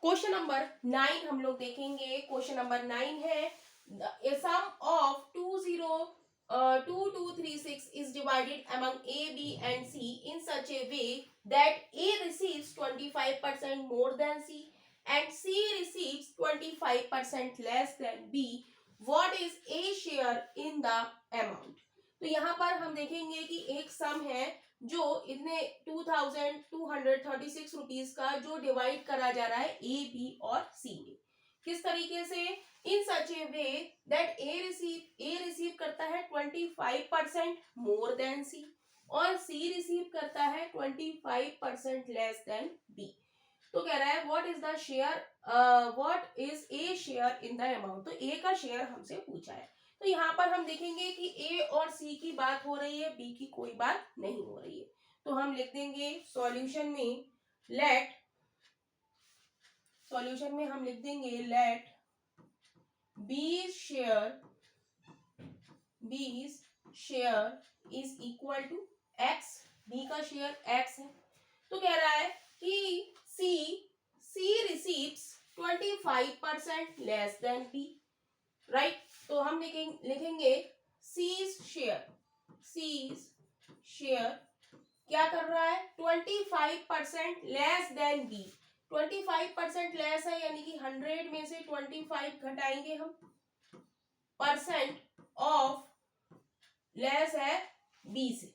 Question number 9 हम लोग देखेंगे। क्वेश्चन नंबर 9 है सम of 2236 is divided among A, B and C in such a way that A receives 25% more than C and C receives 25% less than B. What is A share in the amount? तो यहाँ पर हम देखेंगे कि एक सम है जो इतने 2236 रुपीज का जो डिवाइड करा जा रहा है ए, बी और सी में। किस तरीके से? इन सच ए वे दैट ए रिसीव करता है 25% मोर देन सी और सी रिसीव करता है 25% लेस देन बी। तो कह रहा है what is the share, what is a share in the amount. तो ए का शेयर हमसे पूछा है। तो यहाँ पर हम देखेंगे कि ए और सी की बात हो रही है, बी की कोई बात नहीं हो रही है। तो हम लिख देंगे सॉल्यूशन में let B share is equal to X. B का शेयर एक्स है। तो कह रहा है कि C receives 25% less than B, right. तो हम लिखेंगे सीज शेयर क्या कर रहा है? 25% लेस देन बी। 25% लेस है यानी कि 100 में से 25 घटाएंगे हम, परसेंट ऑफ लेस है बी से,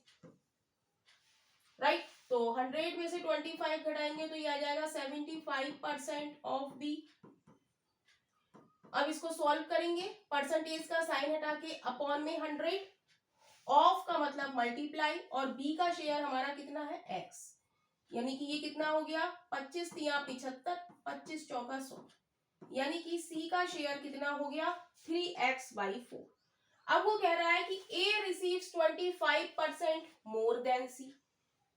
राइट। तो 100 में से 25 घटाएंगे तो ये आ जाएगा 75% ऑफ बी। अब इसको सॉल्व करेंगे, परसेंटेज का साइन हटा के अपॉन में 100, ऑफ का मतलब मल्टीप्लाई, और बी का शेयर हमारा कितना है? एक्स। यानी कि ये कितना हो गया? 25 तिया 75, 25 चौका 100, यानी कि सी का शेयर कितना हो गया? 3x/4। अब वो कह रहा है कि ए रिसीव्स 25% मोर देन सी।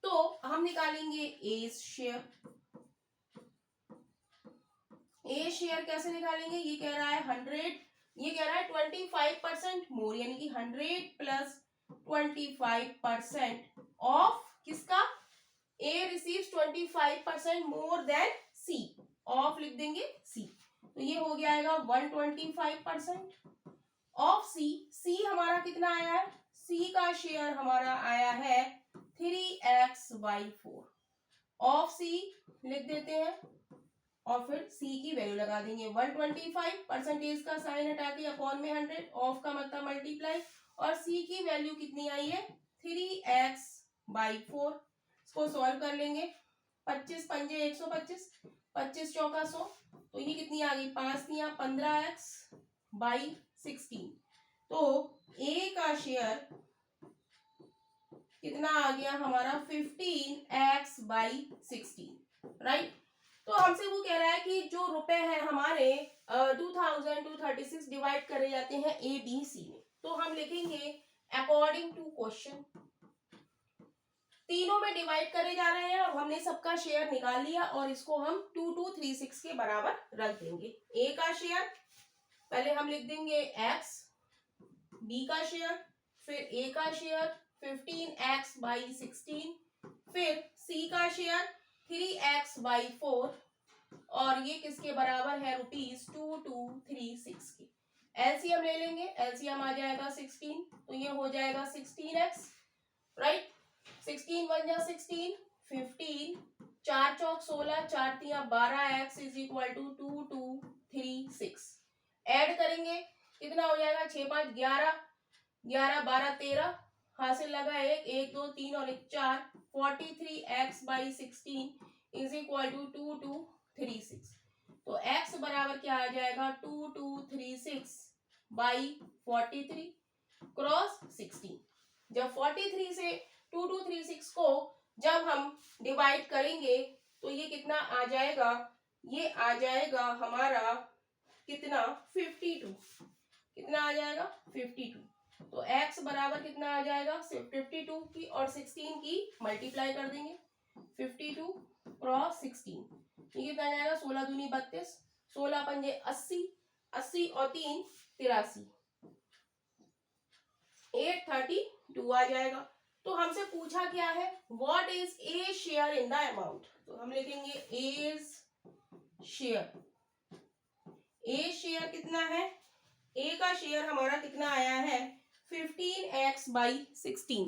तो हम निकालेंगे ए शेयर। ए शेयर कैसे निकालेंगे? ये कह रहा है 100, ये कह रहा है 25% मोर, यानी कि 100 प्लस 25% ऑफ किसका? A receives 25% more than C, of लिख देंगे सी। तो ये हो गया आएगा 125% ऑफ सी। सी हमारा कितना आया है? सी का शेयर हमारा आया है 3x/4। ऑफ सी लिख देते हैं और फिर सी की वैल्यू लगा देंगे 125, परसेंटेज का साइन हटा के अपॉन में 100, ऑफ का मतलब मल्टीप्लाई, और सी की वैल्यू कितनी आई है? 3x/4। इसको सॉल्व कर लेंगे, 25 पंजे 125, 25 चौका 100, तो ये कितनी आ गई? 5 तिया 15x/16। तो ए का शेयर कितना आ गया हमारा? 15x/16, right. तो हमसे वो कह रहा है कि जो रुपए हैं हमारे 2236 डिवाइड करे जाते हैं ए, बी, सी में। तो हम लिखेंगे अकॉर्डिंग टू क्वेश्चन, तीनों में डिवाइड करे जा रहे हैं और हमने सबका शेयर निकाल लिया और इसको हम 2236 के बराबर रख देंगे। ए का शेयर पहले हम लिख देंगे x, बी का शेयर, फिर ए का शेयर 15x/16, फिर सी का शेयर 3x/4, और ये किसके बराबर है? ₹2236 के। एलसीएम ले लेंगे, एलसीएम आ जाएगा 16, तो ये हो जाएगा 16x, राइट। 16 1 जा 16, 15, 4 चौक 16, 4 तिया 12x is equal to 2236। Add करेंगे कितना हो जाएगा? 6 5 11, 11 12 13, हासिल लगा 1 1 2 3 और 1 4, 43x/16 इज इक्वल टू 2236। तो x बराबर क्या आ जाएगा? 2236/43 क्रॉस 16। जब 43 से 2236 को जब हम डिवाइड करेंगे तो ये कितना आ जाएगा? ये आ जाएगा हमारा कितना? 52। कितना आ जाएगा? 52। तो x बराबर कितना आ जाएगा? 52 की और 16 की मल्टीप्लाई कर देंगे, 52 क्रॉस 16, ये कितना आ जाएगा? 16 दूनी 32, 16 पंजे 80, 80 और 3 83, 832 आ जाएगा। तो हमसे पूछा क्या है? What is a share in the amount. तो हम लिखेंगे एज शेयर, ए शेयर कितना है, ए का शेयर हमारा कितना आया है 15x/16,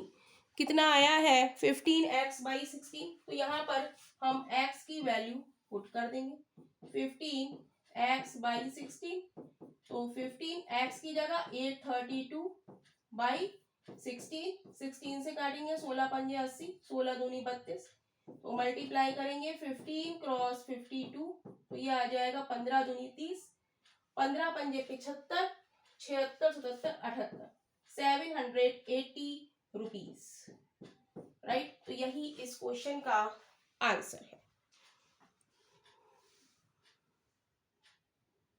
कितना आया है 15x/16। तो यहाँ पर हम x की वैल्यू पुट कर देंगे 15x/16, तो 15x की जगह 832/16, 16 से काटेंगे 16 पंजे 80, 16 दूनी 32, तो मल्टीप्लाई करेंगे 15 क्रॉस 52, तो ये आ जाएगा 15 दूनी 30, 15 पंजे 75, 76 77 78, 780 रुपीज, राइट। तो यही इस क्वेश्चन का आंसर है।